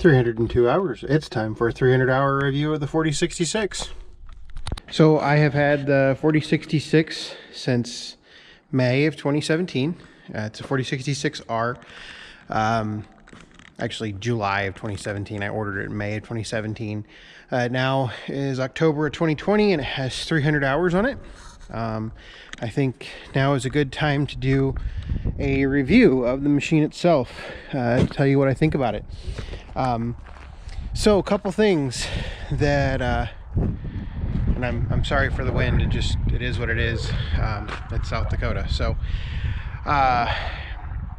302 hours. It's time for a 300-hour review of the 4066. So I have had the 4066 since May of 2017. It's a 4066R. Actually, July of 2017. I ordered it in May of 2017. Now is October of 2020, and it has 300 hours on it. I think now is a good time to do a review of the machine itself, tell you what I think about it. So a couple things that, and I'm sorry for the wind, it is what it is. It's South Dakota. So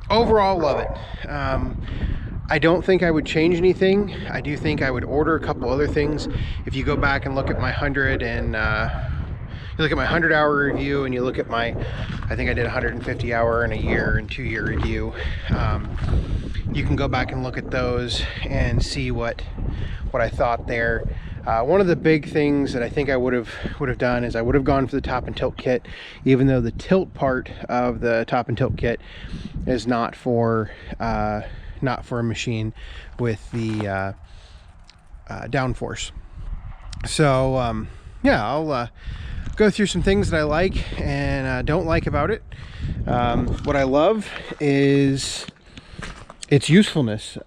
overall, love it. I don't think I would change anything. I do think I would order a couple other things. If you go back and look at my 100-hour review, and you look at my, I think I did 150-hour and a year and 2-year review. You can go back and look at those and see what I thought there. One of the big things that I think I would have done is I would have gone for the top and tilt kit, even though the tilt part of the top and tilt kit is not for a machine with the Downforce. So yeah, I'll go through some things that I like and don't like about it. What I love is its usefulness.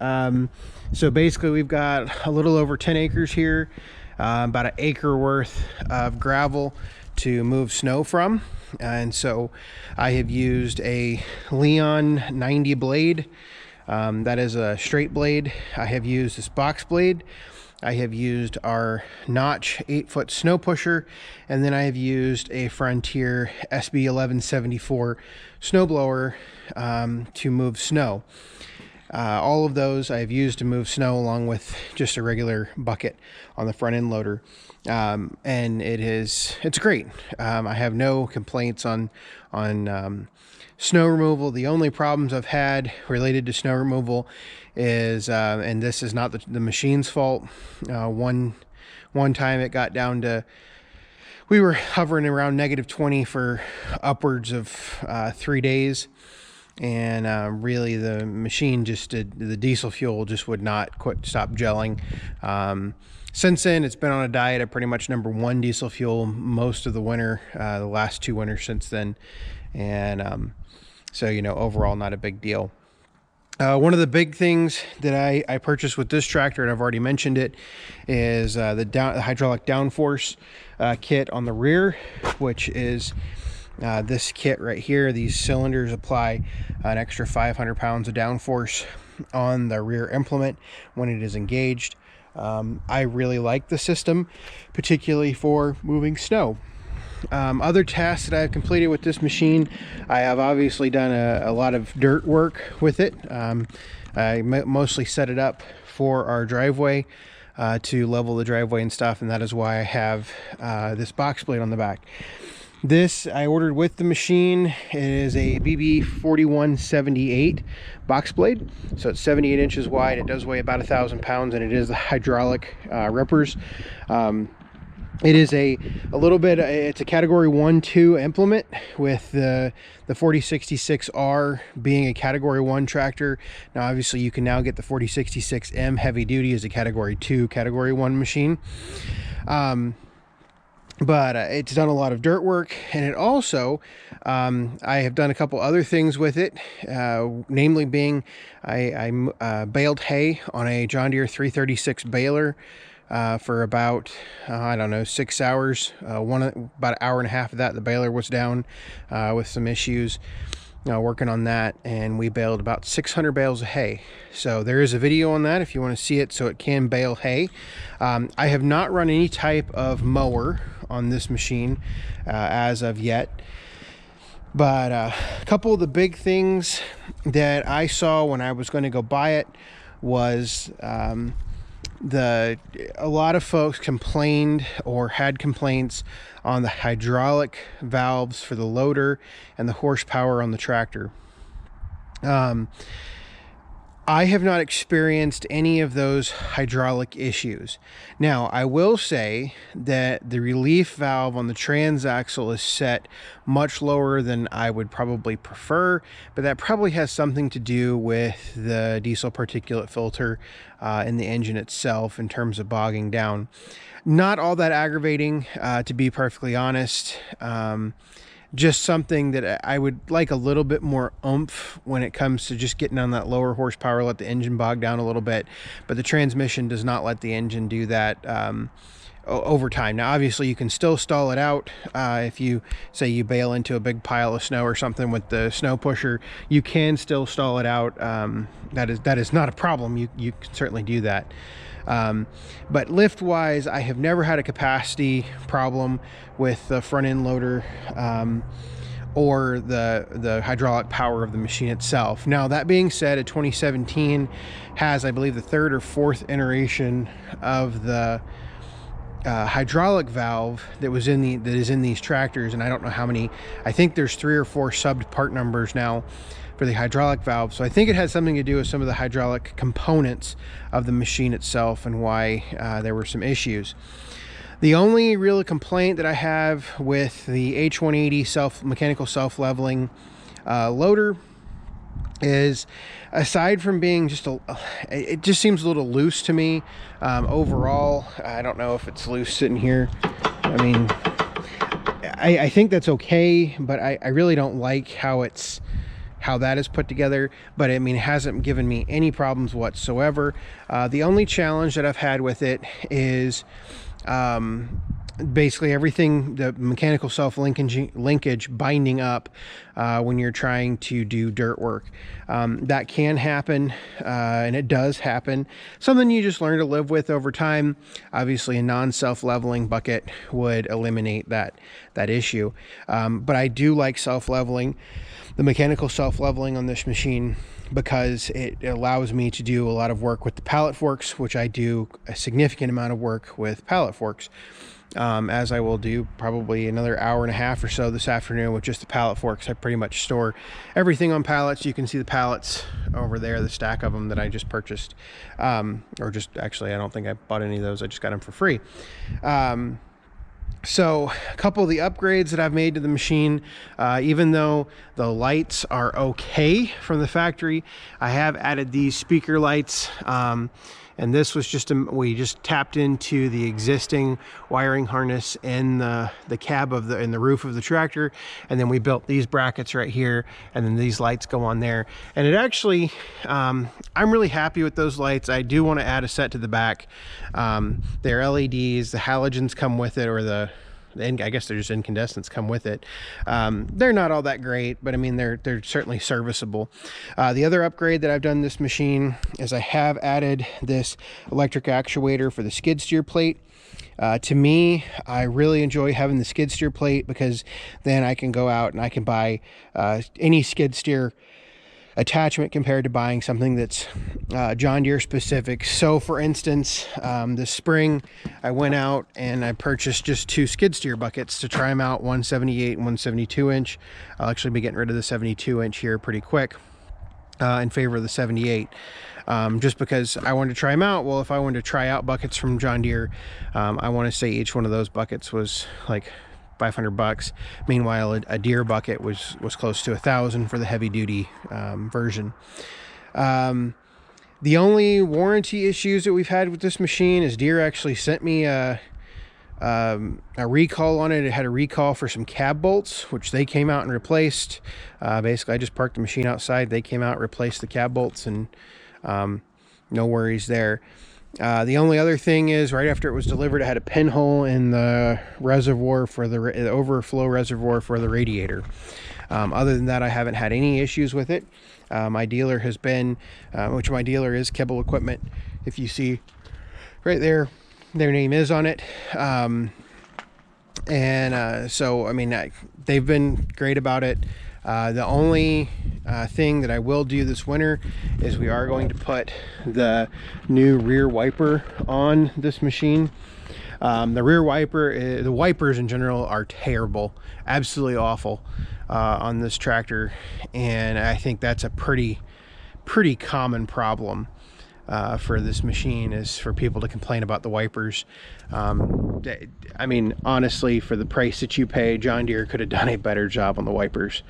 So basically we've got a little over 10 acres here, about an acre worth of gravel to move snow from. And so I have used a Leon 90 blade. That is a straight blade. I have used this box blade. I have used our Notch 8-foot snow pusher, and then I have used a Frontier SB 1174 snowblower to move snow. All of those I've used to move snow, along with just a regular bucket on the front end loader, and it's great. I have no complaints on snow removal. The only problems I've had related to snow removal is, and this is not the machine's fault. One time it got down to, we were hovering around -20 for upwards of 3 days. And really the machine the diesel fuel just would not stop gelling. Since then, it's been on a diet of pretty much #1 diesel fuel most of the winter, the last 2 winters since then. And so, overall, not a big deal. One of the big things that I purchased with this tractor, and I've already mentioned it, is the hydraulic downforce kit on the rear, which is this kit right here. These cylinders apply an extra 500 pounds of downforce on the rear implement when it is engaged. I really like the system, particularly for moving snow. Other tasks that I've completed with this machine, I have obviously done a lot of dirt work with it. I mostly set it up for our driveway, to level the driveway and stuff, and that is why I have this box blade on the back. This I ordered with the machine. It is a BB 4178 box blade, so it's 78 inches wide. It does weigh about 1,000 pounds, and it is the hydraulic rippers. It is a little bit, it's a category 1-2 implement, with the 4066R being a category 1 tractor. Now obviously you can now get the 4066M heavy duty as a category 2, category 1 machine. But it's done a lot of dirt work, and it also, I have done a couple other things with it, namely being I baled hay on a John Deere 336 baler for about, I don't know, 6 hours. About an hour and a half of that, the baler was down with some issues. Working on that, and we baled about 600 bales of hay. So there is a video on that if you want to see it, so it can bale hay. I have not run any type of mower on this machine as of yet, but a couple of the big things that I saw when I was going to go buy it was a lot of folks complained or had complaints on the hydraulic valves for the loader and the horsepower on the tractor. I have not experienced any of those hydraulic issues. Now, I will say that the relief valve on the transaxle is set much lower than I would probably prefer, but that probably has something to do with the diesel particulate filter in the engine itself in terms of bogging down. Not all that aggravating, to be perfectly honest. Just something that I would like a little bit more oomph when it comes to just getting on that lower horsepower, let the engine bog down a little bit, but the transmission does not let the engine do that over time. Now, obviously you can still stall it out. If you say you bail into a big pile of snow or something with the snow pusher, you can still stall it out. That is not a problem. You can certainly do that. But lift wise, I have never had a capacity problem with the front end loader or the hydraulic power of the machine itself. Now, that being said, a 2017 has, I believe, the third or fourth iteration of the hydraulic valve that is in these tractors, and I don't know how many. I think there's 3 or 4 subbed part numbers now for the hydraulic valve. So I think it has something to do with some of the hydraulic components of the machine itself and why there were some issues. The only real complaint that I have with the H180 mechanical self-leveling loader is, aside from being it just seems a little loose to me. Overall, I don't know if it's loose sitting here. I mean, I think that's okay, but I really don't like how that is put together. But I mean, it hasn't given me any problems whatsoever. The only challenge that I've had with it is basically everything, the mechanical linkage binding up when you're trying to do dirt work. That can happen, and it does happen. Something you just learn to live with over time. Obviously, a non-self-leveling bucket would eliminate that issue. But I do like self-leveling, the mechanical self-leveling on this machine, because it allows me to do a lot of work with the pallet forks, which I do a significant amount of work with pallet forks. As I will do probably another hour and a half or so this afternoon with just the pallet forks. I pretty much store everything on pallets. You can see the pallets over there, the stack of them that I just purchased. Or just, actually, I don't think I bought any of those. I just got them for free. So a couple of the upgrades that I've made to the machine, even though the lights are okay from the factory, I have added these speaker lights. And this was we just tapped into the existing wiring harness in the cab in the roof of the tractor, and then we built these brackets right here, and then these lights go on there. And it actually, I'm really happy with those lights. I do want to add a set to the back. They're LEDs, the halogens come with it, or I guess they're just incandescents come with it. They're not all that great, but I mean, they're certainly serviceable. The other upgrade that I've done this machine is I have added this electric actuator for the skid steer plate. To me, I really enjoy having the skid steer plate, because then I can go out and I can buy any skid steer attachment compared to buying something that's John Deere specific. So for instance, this spring I went out and I purchased just 2 skid steer buckets to try them out, 178 and 172 inch. I'll actually be getting rid of the 72 inch here pretty quick in favor of the 78. Just because I wanted to try them out. Well, if I wanted to try out buckets from John Deere, I want to say each one of those buckets was like $500. Meanwhile, a Deere bucket was close to $1,000 for the heavy duty version. The only warranty issues that we've had with this machine is Deere actually sent me a recall on it. It had a recall for some cab bolts, which they came out and replaced. Basically, I just parked the machine outside. They came out, replaced the cab bolts, and no worries there. The only other thing is, right after it was delivered, it had a pinhole in the reservoir for the overflow reservoir for the radiator. Other than that, I haven't had any issues with it. My dealer has been, which my dealer is Kibble Equipment. If you see right there, their name is on it. So, I mean, they've been great about it. The only thing that I will do this winter is we are going to put the new rear wiper on this machine. The rear wiper, the wipers in general are terrible, absolutely awful on this tractor, and I think that's a pretty pretty common problem for this machine, is for people to complain about the wipers. I mean, honestly, for the price that you pay, John Deere could have done a better job on the wipers,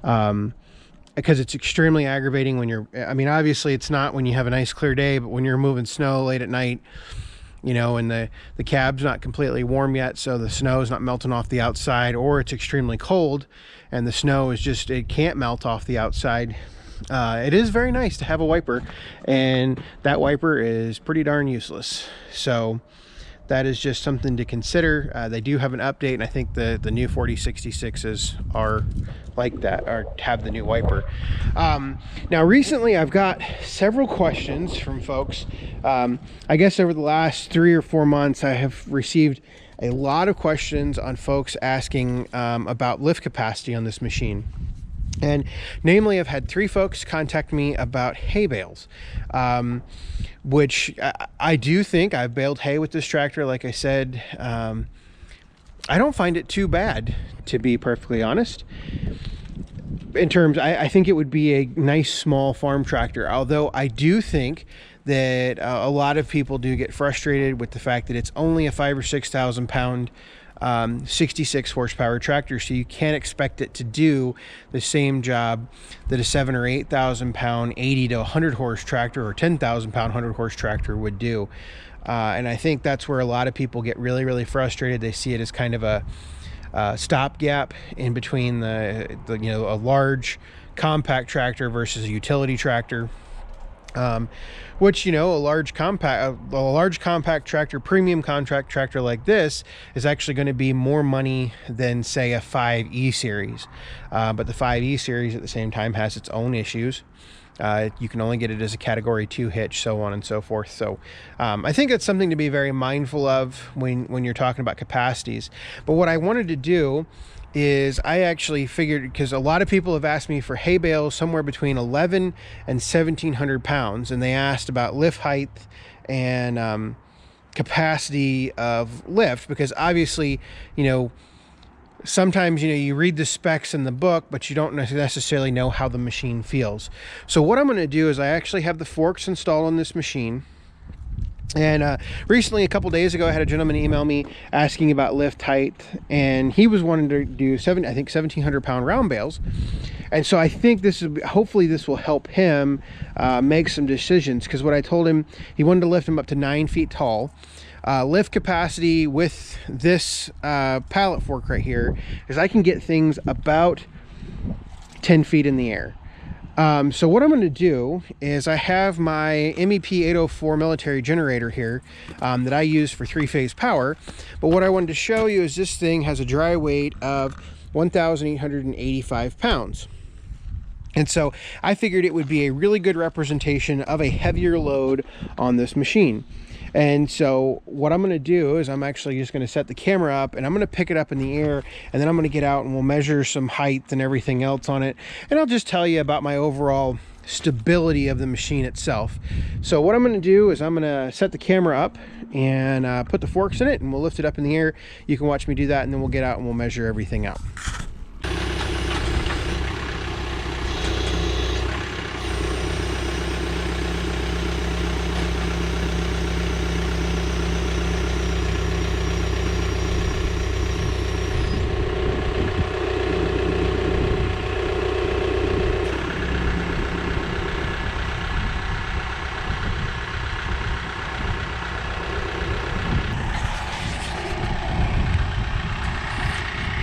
because it's extremely aggravating when you're, I mean, obviously it's not when you have a nice clear day, but when you're moving snow late at night, you know, and the cab's not completely warm yet, so the snow is not melting off the outside, or it's extremely cold and the snow is just, it can't melt off the outside. It is very nice to have a wiper, and that wiper is pretty darn useless. So that is just something to consider. They do have an update, and I think the new 4066s are like that, or have the new wiper. Now recently I've got several questions from folks. I guess over the last 3 or 4 months I have received a lot of questions on folks asking about lift capacity on this machine. And namely, I've had 3 folks contact me about hay bales, which I do think I've baled hay with this tractor. Like I said, I don't find it too bad, to be perfectly honest. In terms, I think it would be a nice small farm tractor, although I do think that a lot of people do get frustrated with the fact that it's only a 5,000 or 6,000 pound 66 horsepower tractor, so you can't expect it to do the same job that a 7,000 or 8,000 pound 80 to 100 horse tractor or 10,000 pound 100 horse tractor would do. And I think that's where a lot of people get really frustrated. They see it as kind of a stopgap in between the you know, a large compact tractor versus a utility tractor. Which, you know, a large compact tractor, premium contract tractor like this is actually going to be more money than, say, a 5E series. But the 5E series at the same time has its own issues. You can only get it as a category 2 hitch, so on and so forth. So I think that's something to be very mindful of when you're talking about capacities. But what I wanted to do is I actually figured, because a lot of people have asked me for hay bales somewhere between 11 and 1,700 pounds, and they asked about lift height and capacity of lift, because obviously, you know, sometimes, you know, you read the specs in the book, but you don't necessarily know how the machine feels. So what I'm going to do is I actually have the forks installed on this machine. And recently, a couple days ago, I had a gentleman email me asking about lift height, and he was wanting to do 1,700 pound round bales. And so I think this is, hopefully this will help him make some decisions, because what I told him, he wanted to lift him up to 9 feet tall. Lift capacity with this pallet fork right here is I can get things about 10 feet in the air. So what I'm going to do is I have my MEP 804 military generator here that I use for 3-phase power. But what I wanted to show you is this thing has a dry weight of 1,885 pounds. And so I figured it would be a really good representation of a heavier load on this machine. And so what I'm going to do is I'm actually just going to set the camera up, and I'm going to pick it up in the air, and then I'm going to get out and we'll measure some height and everything else on it. And I'll just tell you about my overall stability of the machine itself. So what I'm going to do is I'm going to set the camera up and put the forks in it, and we'll lift it up in the air. You can watch me do that, and then we'll get out and we'll measure everything out.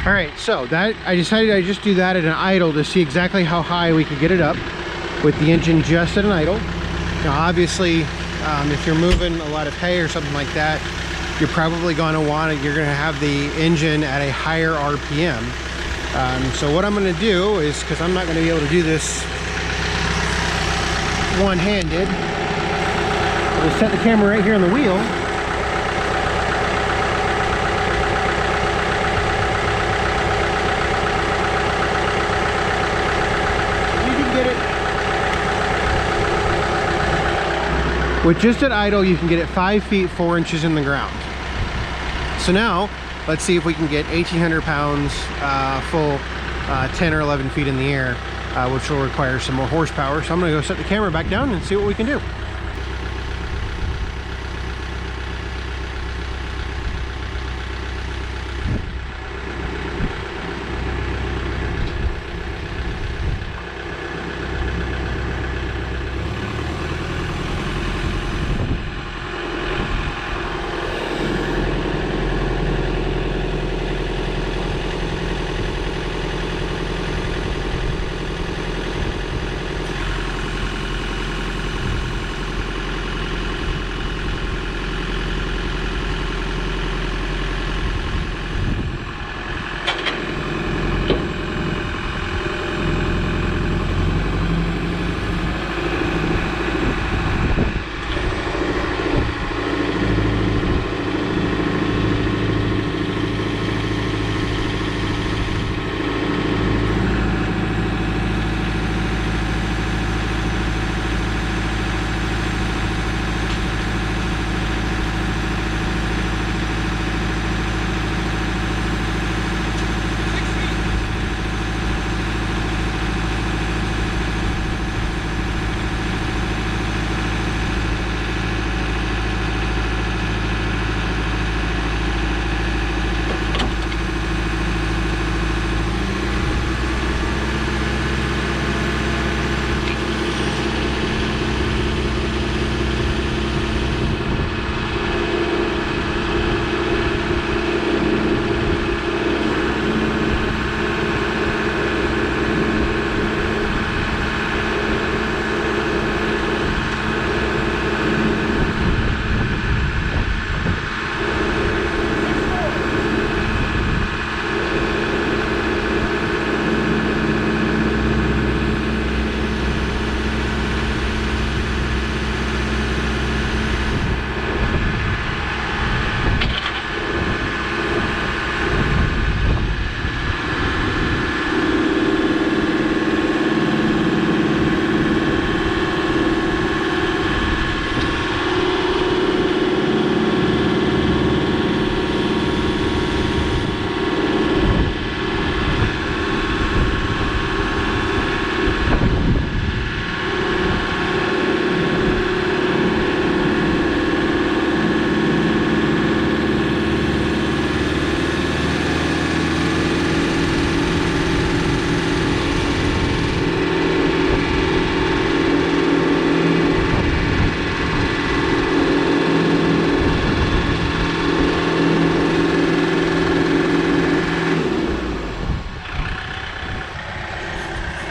All right, so that I decided I'd just do that at an idle to see exactly how high we could get it up with the engine just at an idle. Now obviously, if you're moving a lot of hay or something like that, you're probably going to want it, you're going to have the engine at a higher RPM. So what I'm going to do is, because I'm not going to be able to do this one-handed, I'm going to set the camera right here on the wheel. With just at idle, you can get it 5 feet 4 inches in the ground. So now, let's see if we can get 1,800 pounds full 10 or 11 feet in the air. which will require some more horsepower. So I'm going to go set the camera back down and see what we can do.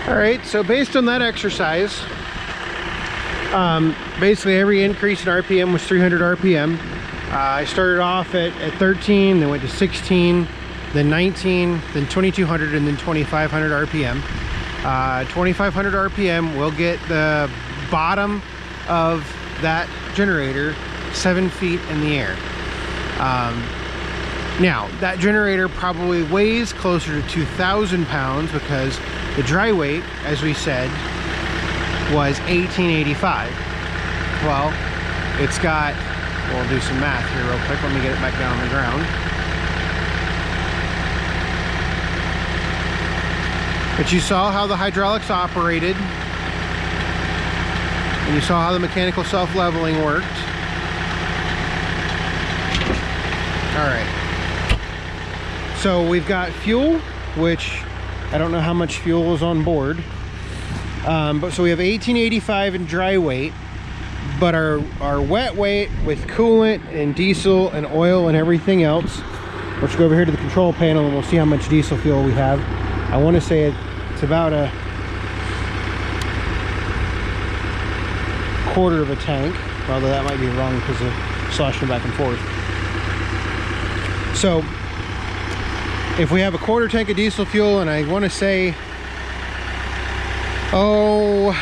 All right, so based on that exercise, basically every increase in RPM was 300 RPM. I started off at 13, then went to 16, then 19, then 2200, and then 2500 RPM. 2500 RPM will get the bottom of that generator 7 feet in the air. Now, that generator probably weighs closer to 2,000 pounds because the dry weight, as we said, was 1885. Well, it's got, we'll do some math here real quick. Let me get it back down on the ground. But you saw how the hydraulics operated, and you saw how the mechanical self-leveling worked. All right. So we've got fuel, which I don't know how much fuel is on board. But so we have 1885 in dry weight, but our wet weight with coolant and diesel and oil and everything else, let's go over here to the control panel and we'll see how much diesel fuel we have. I want to say it's about a quarter of a tank, although that might be wrong because of sloshing back and forth. So if we have a quarter tank of diesel fuel, and I want to say, oh,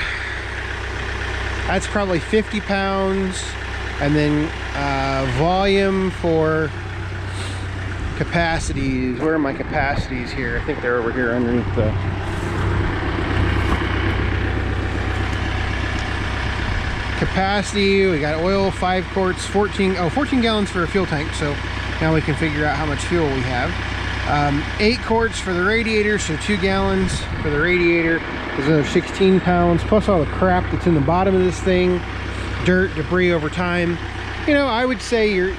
that's probably 50 pounds, and then volume for capacities. Where are my capacities here? I think they're over here underneath the capacity. We got oil, 5 quarts, 14 gallons for a fuel tank. So now we can figure out how much fuel we have. 8 quarts for the radiator, so 2 gallons for the radiator. There's another 16 pounds, plus all the crap that's in the bottom of this thing, dirt, debris over time. You know, I would say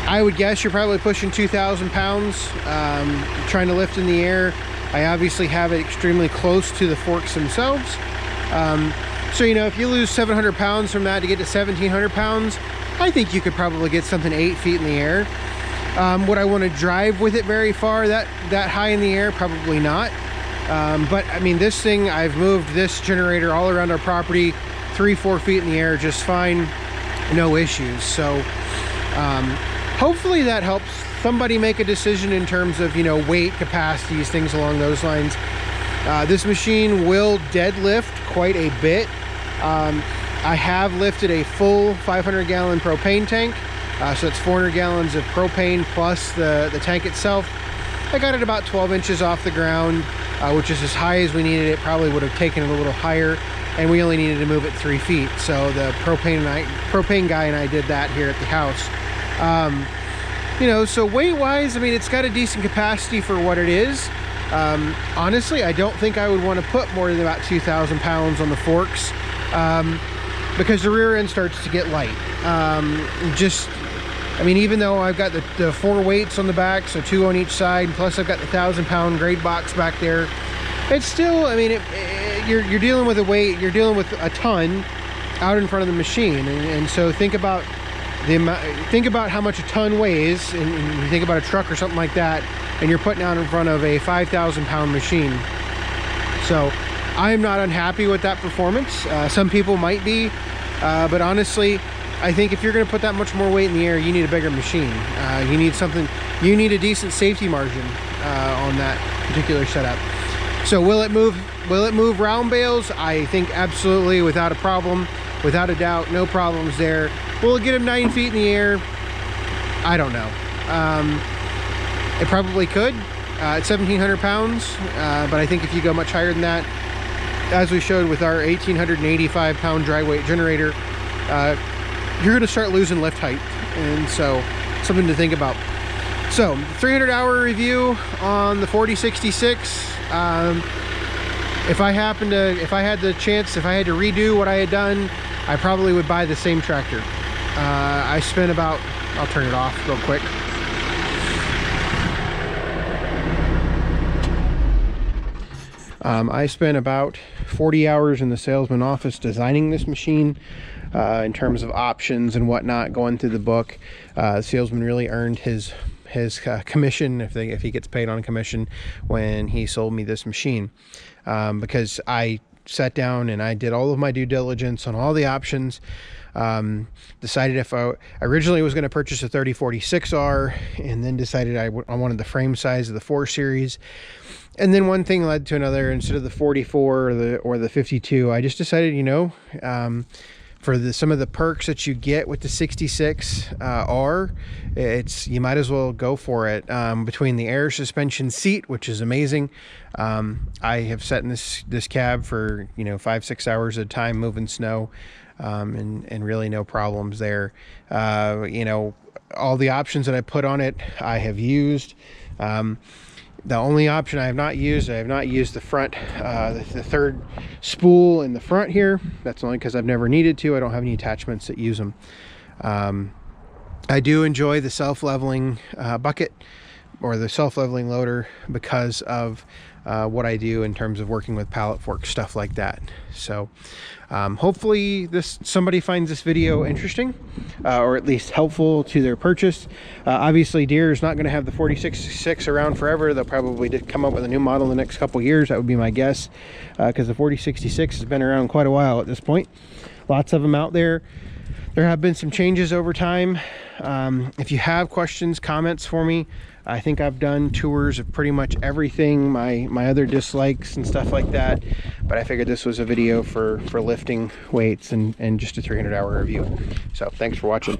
I would guess you're probably pushing 2,000 pounds trying to lift in the air. I obviously have it extremely close to the forks themselves. So, you know, if you lose 700 pounds from that to get to 1,700 pounds, I think you could probably get something 8 feet in the air. Would I want to drive with it very far, that high in the air? Probably not. But I mean, this thing, I've moved this generator all around our property, 3-4 feet in the air just fine, no issues. So hopefully that helps somebody make a decision in terms of, you know, weight, capacities, things along those lines. This machine will deadlift quite a bit. I have lifted a full 500-gallon propane tank, so that's 400 gallons of propane plus the tank itself. I got it about 12 inches off the ground, which is as high as we needed. It probably would have taken it a little higher, and we only needed to move it 3 feet. So the propane guy and I did that here at the house. You know, so weight-wise, I mean, it's got a decent capacity for what it is. Honestly, I don't think I would want to put more than about 2,000 pounds on the forks, because the rear end starts to get light. I mean, even though I've got the 4 weights on the back, so 2 on each side, plus I've got the 1,000-pound grade box back there, it's still, I mean, you're dealing with a weight, you're dealing with a ton out in front of the machine, and so think about how much a ton weighs, and you think about a truck or something like that, and you're putting out in front of a 5,000-pound machine. So I'm not unhappy with that performance. Some people might be, but honestly, I think if you're going to put that much more weight in the air, you need a bigger machine. You need a decent safety margin on that particular setup. So will it move round bales? I think absolutely, without a problem, without a doubt, no problems there. Will it get them 9 feet in the air? I don't know. It probably could at 1,700 pounds, but I think if you go much higher than that, as we showed with our 1,885-pound dry weight generator, you're going to start losing lift height, and so something to think about. So 300-hour review on the 4066. If I had the chance, if I had to redo what I had done, I probably would buy the same tractor. I spent about, I'll turn it off real quick. I spent about 40 hours in the salesman office designing this machine, in terms of options and whatnot, going through the book. The salesman really earned his commission, if he gets paid on commission, when he sold me this machine, because I sat down and I did all of my due diligence on all the options. Decided if I originally was going to purchase a 3046R, and then decided I wanted the frame size of the 4 series. And then one thing led to another. Instead of the 44 or the 52, I just decided, you know, for some of the perks that you get with the 66R, you might as well go for it. Between the air suspension seat, which is amazing. I have sat in this cab for, you know, 5-6 hours at a time moving snow, and really no problems there. You know, all the options that I put on it, I have used. The only option I have not used the front, the third spool in the front here. That's only because I've never needed to. I don't have any attachments that use them. I do enjoy the self-leveling bucket, or the self-leveling loader, because of what I do in terms of working with pallet forks, stuff like that. So hopefully somebody finds this video interesting, or at least helpful to their purchase. Obviously Deere is not going to have the 4066 around forever. They'll probably come up with a new model in the next couple years. That would be my guess, because the 4066 has been around quite a while at this point. Lots of them out there. There have been some changes over time. If you have questions, comments for me, I think I've done tours of pretty much everything, my other dislikes and stuff like that, but I figured this was a video for lifting weights and just a 300-hour review. So thanks for watching.